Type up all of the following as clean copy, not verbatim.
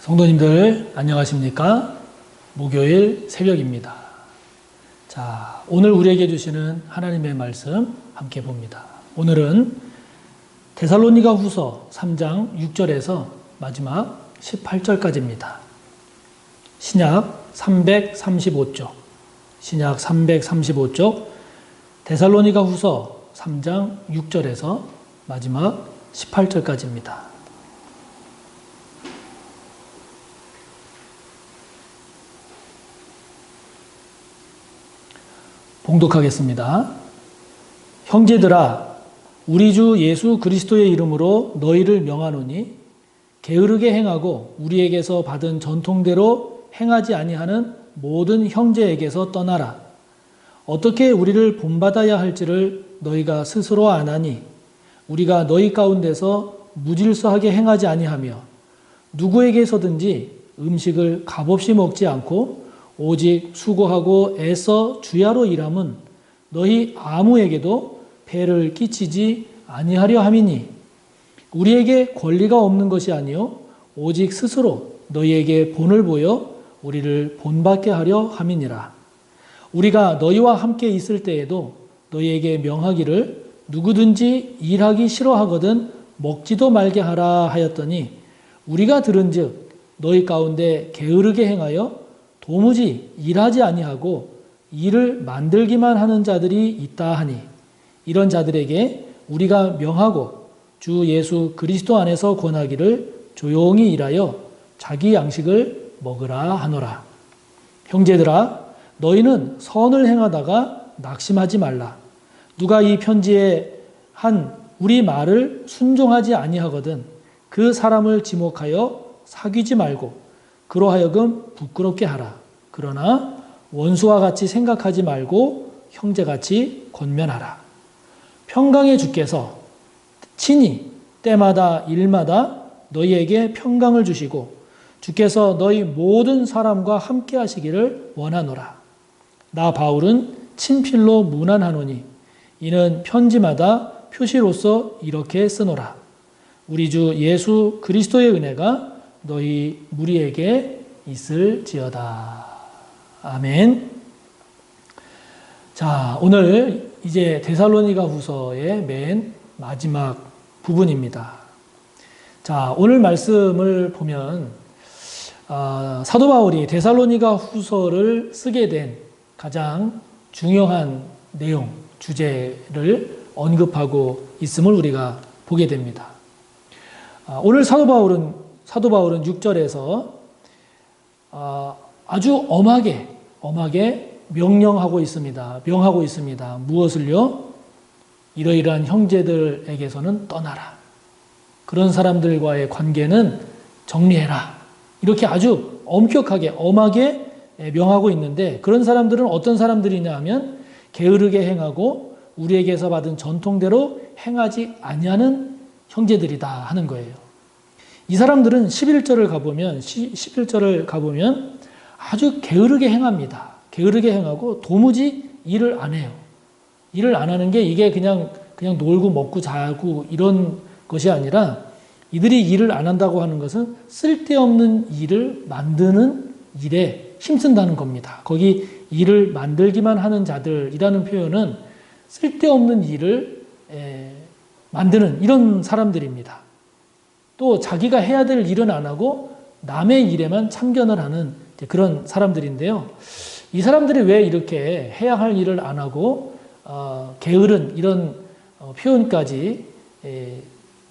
성도님들 안녕하십니까? 목요일 새벽입니다. 자, 오늘 우리에게 주시는 하나님의 말씀 함께 봅니다. 오늘은 데살로니가 후서 3장 6절에서 마지막 18절까지입니다. 신약 335쪽, 신약 335쪽, 데살로니가 후서 3장 6절에서 마지막 18절까지입니다. 봉독하겠습니다. 형제들아, 우리 주 예수 그리스도의 이름으로 너희를 명하노니 게으르게 행하고 우리에게서 받은 전통대로 행하지 아니하는 모든 형제에게서 떠나라. 어떻게 우리를 본받아야 할지를 너희가 스스로 아나니 우리가 너희 가운데서 무질서하게 행하지 아니하며 누구에게서든지 음식을 값없이 먹지 않고 오직 수고하고 애써 주야로 일함은 너희 아무에게도 폐를 끼치지 아니하려 함이니 우리에게 권리가 없는 것이 아니요 오직 스스로 너희에게 본을 보여 우리를 본받게 하려 함이니라. 우리가 너희와 함께 있을 때에도 너희에게 명하기를 누구든지 일하기 싫어하거든 먹지도 말게 하라 하였더니 우리가 들은즉 너희 가운데 게으르게 행하여 도무지 일하지 아니하고 일을 만들기만 하는 자들이 있다 하니 이런 자들에게 우리가 명하고 주 예수 그리스도 안에서 권하기를 조용히 일하여 자기 양식을 먹으라 하노라. 형제들아, 너희는 선을 행하다가 낙심하지 말라. 누가 이 편지에 한 우리 말을 순종하지 아니하거든 그 사람을 지목하여 사귀지 말고 그로 하여금 부끄럽게 하라. 그러나 원수와 같이 생각하지 말고 형제같이 권면하라. 평강의 주께서 친히 때마다 일마다 너희에게 평강을 주시고 주께서 너희 모든 사람과 함께 하시기를 원하노라. 나 바울은 친필로 문안하노니 이는 편지마다 표시로서 이렇게 쓰노라. 우리 주 예수 그리스도의 은혜가 너희 무리에게 있을지어다. 아멘. 자, 오늘 이제 데살로니가 후서의 맨 마지막 부분입니다. 자, 오늘 말씀을 보면 사도 바울이 데살로니가 후서를 쓰게 된 가장 중요한 내용, 주제를 언급하고 있음을 우리가 보게 됩니다. 오늘 사도 바울은 6절에서 아주 엄하게 명령하고 있습니다. 명하고 있습니다. 무엇을요? 이러이러한 형제들에게서는 떠나라. 그런 사람들과의 관계는 정리해라. 이렇게 아주 엄하게 명하고 있는데 그런 사람들은 어떤 사람들이냐 하면 게으르게 행하고 우리에게서 받은 전통대로 행하지 아니하는 형제들이다 하는 거예요. 이 사람들은 11절을 가보면 아주 게으르게 행합니다. 게으르게 행하고 도무지 일을 안 해요. 일을 안 하는 게 이게 그냥 놀고 먹고 자고 이런 것이 아니라 이들이 일을 안 한다고 하는 것은 쓸데없는 일을 만드는 일에 힘쓴다는 겁니다. 거기 일을 만들기만 하는 자들이라는 표현은 쓸데없는 일을 만드는 이런 사람들입니다. 또 자기가 해야 될 일은 안 하고 남의 일에만 참견을 하는 그런 사람들인데요. 이 사람들이 왜 이렇게 해야 할 일을 안 하고 게으른 이런 표현까지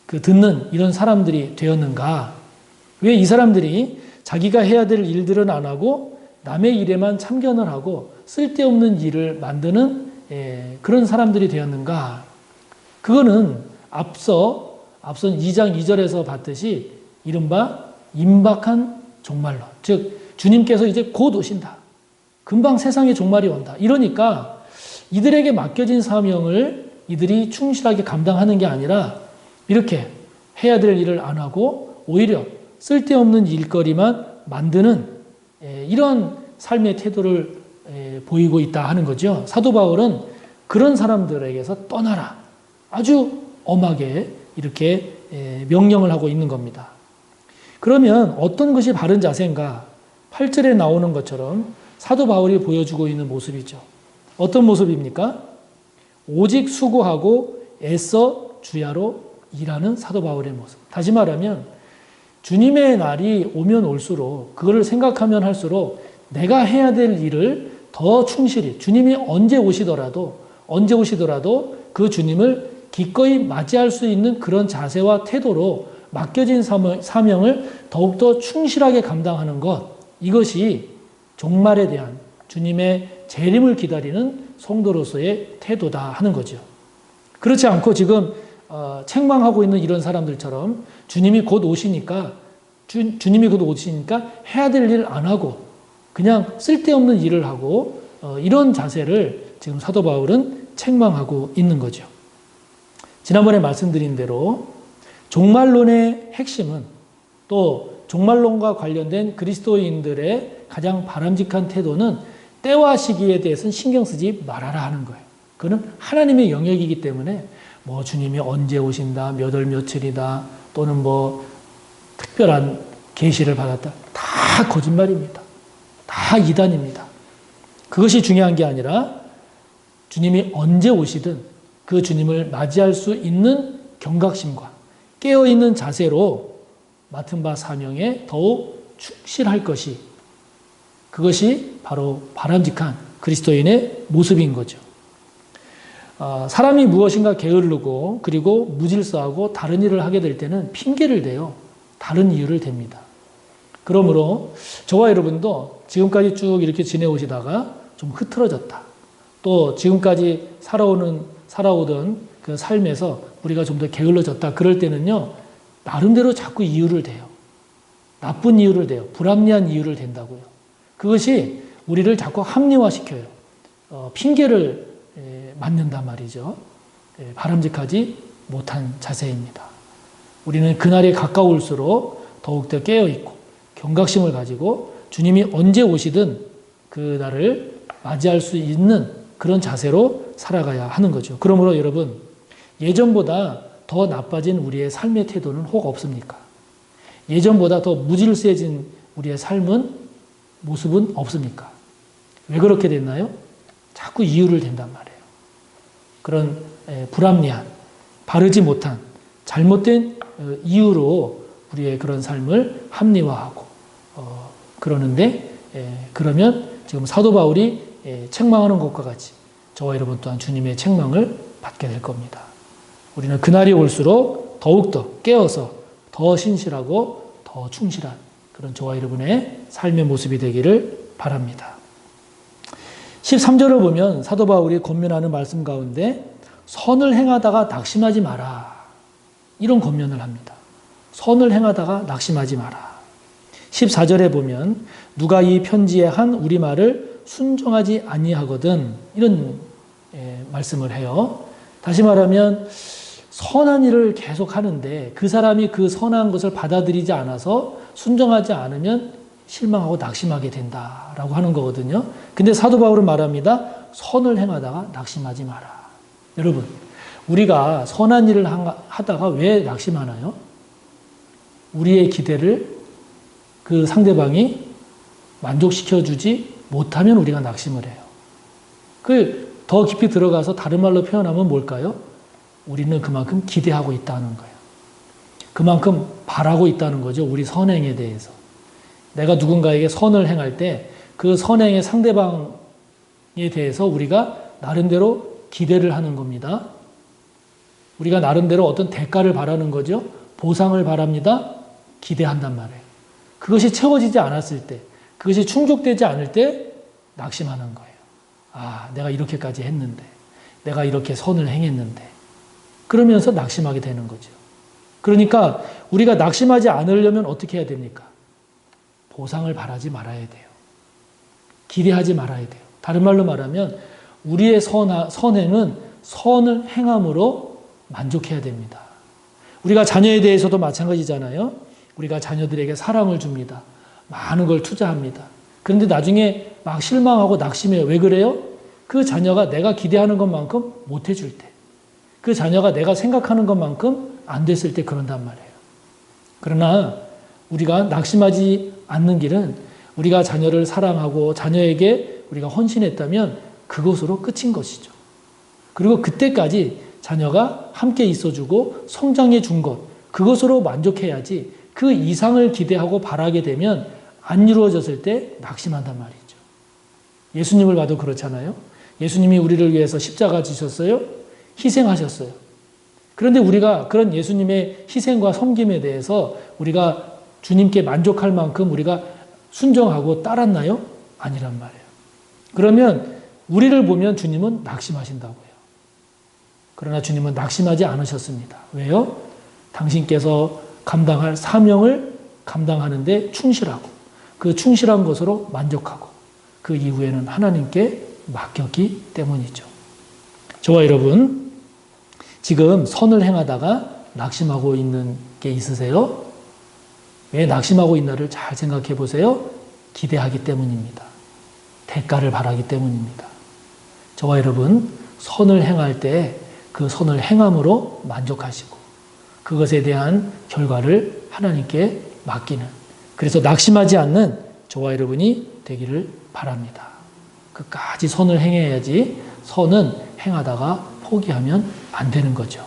듣는 이런 사람들이 되었는가? 왜 이 사람들이 자기가 해야 될 일들은 안 하고 남의 일에만 참견을 하고 쓸데없는 일을 만드는 그런 사람들이 되었는가? 그거는 앞선 2장 2절에서 봤듯이 이른바 임박한 종말론. 즉 주님께서 이제 곧 오신다. 금방 세상의 종말이 온다. 이러니까 이들에게 맡겨진 사명을 이들이 충실하게 감당하는 게 아니라 이렇게 해야 될 일을 안 하고 오히려 쓸데없는 일거리만 만드는 이런 삶의 태도를 보이고 있다 하는 거죠. 사도 바울은 그런 사람들에게서 떠나라. 아주 엄하게 이렇게 명령을 하고 있는 겁니다. 그러면 어떤 것이 바른 자세인가? 8절에 나오는 것처럼 사도 바울이 보여주고 있는 모습이죠. 어떤 모습입니까? 오직 수고하고 애써 주야로 일하는 사도 바울의 모습. 다시 말하면 주님의 날이 오면 올수록 그거를 생각하면 할수록 내가 해야 될 일을 더 충실히 주님이 언제 오시더라도 그 주님을 기꺼이 맞이할 수 있는 그런 자세와 태도로 맡겨진 사명을 더욱더 충실하게 감당하는 것, 이것이 종말에 대한 주님의 재림을 기다리는 성도로서의 태도다 하는 거죠. 그렇지 않고 지금 책망하고 있는 이런 사람들처럼 주님이 곧 오시니까 해야 될 일 안 하고 그냥 쓸데없는 일을 하고 이런 자세를 지금 사도 바울은 책망하고 있는 거죠. 지난번에 말씀드린 대로 종말론의 핵심은 또 종말론과 관련된 그리스도인들의 가장 바람직한 태도는 때와 시기에 대해서는 신경 쓰지 말아라 하는 거예요. 그건 하나님의 영역이기 때문에 뭐 주님이 언제 오신다, 몇 월 며칠이다, 또는 뭐 특별한 계시를 받았다. 다 거짓말입니다. 다 이단입니다. 그것이 중요한 게 아니라 주님이 언제 오시든 그 주님을 맞이할 수 있는 경각심과 깨어있는 자세로 맡은 바 사명에 더욱 충실할 것이, 그것이 바로 바람직한 그리스도인의 모습인 거죠. 사람이 무엇인가 게으르고 그리고 무질서하고 다른 일을 하게 될 때는 핑계를 대요. 다른 이유를 댑니다. 그러므로 저와 여러분도 지금까지 쭉 이렇게 지내오시다가 좀 흐트러졌다. 또 지금까지 살아오던 그 삶에서 우리가 좀 더 게을러졌다. 그럴 때는요, 나름대로 자꾸 이유를 대요. 나쁜 이유를 대요. 불합리한 이유를 댄다고요. 그것이 우리를 자꾸 합리화시켜요. 핑계를 맞는단 말이죠. 바람직하지 못한 자세입니다. 우리는 그날에 가까울수록 더욱더 깨어있고 경각심을 가지고 주님이 언제 오시든 그날을 맞이할 수 있는 그런 자세로 살아가야 하는 거죠. 그러므로 여러분, 예전보다 더 나빠진 우리의 삶의 태도는 혹 없습니까? 예전보다 더 무질서해진 우리의 모습은 없습니까? 왜 그렇게 됐나요? 자꾸 이유를 댄단 말이에요. 그런 불합리한, 바르지 못한, 잘못된 이유로 우리의 그런 삶을 합리화하고 그러는데, 그러면 지금 사도 바울이 책망하는 것과 같이 저와 여러분 또한 주님의 책망을 받게 될 겁니다. 우리는 그날이 올수록 더욱더 깨어서 더 신실하고 더 충실한 그런 저와 여러분의 삶의 모습이 되기를 바랍니다. 13절을 보면 사도 바울이 권면하는 말씀 가운데 선을 행하다가 낙심하지 마라, 이런 권면을 합니다. 선을 행하다가 낙심하지 마라. 14절에 보면 누가 이 편지에 한 우리 말을 순종하지 아니하거든, 이런 말씀을 해요. 다시 말하면 선한 일을 계속 하는데 그 사람이 그 선한 것을 받아들이지 않아서 순종하지 않으면 실망하고 낙심하게 된다라고 하는 거거든요. 근데 사도 바울은 말합니다. 선을 행하다가 낙심하지 마라. 여러분, 우리가 선한 일을 하다가 왜 낙심하나요? 우리의 기대를 그 상대방이 만족시켜주지 못하면 우리가 낙심을 해요. 더 깊이 들어가서 다른 말로 표현하면 뭘까요? 우리는 그만큼 기대하고 있다는 거예요. 그만큼 바라고 있다는 거죠. 우리 선행에 대해서. 내가 누군가에게 선을 행할 때 그 선행의 상대방에 대해서 우리가 나름대로 기대를 하는 겁니다. 우리가 나름대로 어떤 대가를 바라는 거죠. 보상을 바랍니다. 기대한단 말이에요. 그것이 채워지지 않았을 때, 그것이 충족되지 않을 때 낙심하는 거예요. 아, 내가 이렇게까지 했는데, 내가 이렇게 선을 행했는데, 그러면서 낙심하게 되는 거죠. 그러니까 우리가 낙심하지 않으려면 어떻게 해야 됩니까? 보상을 바라지 말아야 돼요. 기대하지 말아야 돼요. 다른 말로 말하면 우리의 선행은 선을 행함으로 만족해야 됩니다. 우리가 자녀에 대해서도 마찬가지잖아요. 우리가 자녀들에게 사랑을 줍니다. 많은 걸 투자합니다. 그런데 나중에 막 실망하고 낙심해요. 왜 그래요? 그 자녀가 내가 기대하는 것만큼 못 해줄 때, 그 자녀가 내가 생각하는 것만큼 안 됐을 때 그런단 말이에요. 그러나 우리가 낙심하지 않는 길은 우리가 자녀를 사랑하고 자녀에게 우리가 헌신했다면 그것으로 끝인 것이죠. 그리고 그때까지 자녀가 함께 있어주고 성장해 준 것, 그것으로 만족해야지 그 이상을 기대하고 바라게 되면 안 이루어졌을 때 낙심한단 말이죠. 예수님을 봐도 그렇잖아요. 예수님이 우리를 위해서 십자가 지셨어요. 희생하셨어요. 그런데 우리가 그런 예수님의 희생과 섬김에 대해서 우리가 주님께 만족할 만큼 우리가 순종하고 따랐나요? 아니란 말이에요. 그러면 우리를 보면 주님은 낙심하신다고요. 그러나 주님은 낙심하지 않으셨습니다. 왜요? 당신께서 감당할 사명을 감당하는데 충실하고 그 충실한 것으로 만족하고 그 이후에는 하나님께 맡겼기 때문이죠. 저와 여러분, 지금 선을 행하다가 낙심하고 있는 게 있으세요? 왜 낙심하고 있나를 잘 생각해 보세요. 기대하기 때문입니다. 대가를 바라기 때문입니다. 저와 여러분, 선을 행할 때 그 선을 행함으로 만족하시고 그것에 대한 결과를 하나님께 맡기는, 그래서 낙심하지 않는 저와 여러분이 되기를 바랍니다. 끝까지 선을 행해야지 선은 행하다가 포기하면 안 되는 거죠.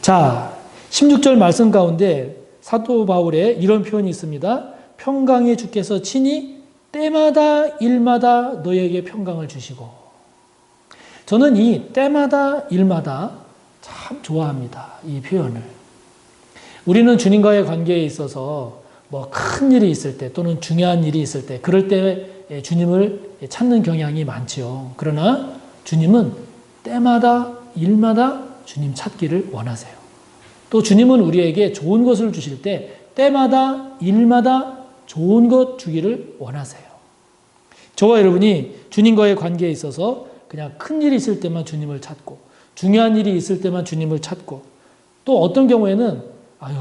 자, 16절 말씀 가운데 사도 바울의 이런 표현이 있습니다. 평강의 주께서 친히 때마다 일마다 너에게 평강을 주시고. 저는 이 때마다 일마다 참 좋아합니다. 이 표현을. 우리는 주님과의 관계에 있어서 뭐 큰 일이 있을 때 또는 중요한 일이 있을 때 그럴 때 주님을 찾는 경향이 많지요. 그러나 주님은 때마다 일마다 주님 찾기를 원하세요. 또 주님은 우리에게 좋은 것을 주실 때 때마다 일마다 좋은 것 주기를 원하세요. 저와 여러분이 주님과의 관계에 있어서 그냥 큰 일이 있을 때만 주님을 찾고 중요한 일이 있을 때만 주님을 찾고 또 어떤 경우에는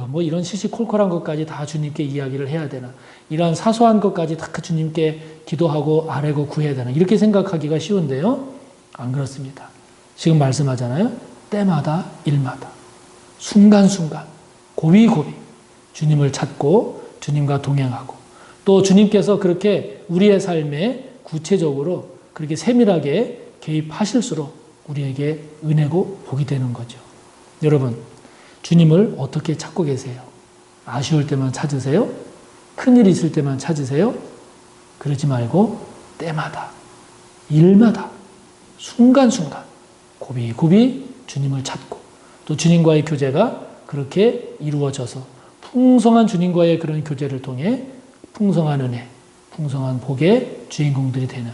뭐 이런 시시콜콜한 것까지 다 주님께 이야기를 해야 되나, 이런 사소한 것까지 다 주님께 기도하고 아뢰고 구해야 되나, 이렇게 생각하기가 쉬운데요. 안 그렇습니다. 지금 말씀하잖아요. 때마다 일마다 순간순간 고비고비 주님을 찾고 주님과 동행하고 또 주님께서 그렇게 우리의 삶에 구체적으로 그렇게 세밀하게 개입하실수록 우리에게 은혜고 복이 되는 거죠. 여러분, 주님을 어떻게 찾고 계세요? 아쉬울 때만 찾으세요? 큰일이 있을 때만 찾으세요? 그러지 말고 때마다, 일마다, 순간순간 고비고비 주님을 찾고 또 주님과의 교제가 그렇게 이루어져서 풍성한 주님과의 그런 교제를 통해 풍성한 은혜, 풍성한 복의 주인공들이 되는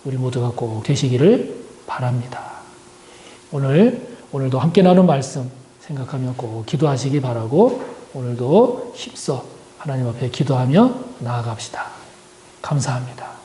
우리 모두가 꼭 되시기를 바랍니다. 오늘도 함께 나눈 말씀 생각하며 꼭 기도하시기 바라고 오늘도 힘써 하나님 앞에 기도하며 나아갑시다. 감사합니다.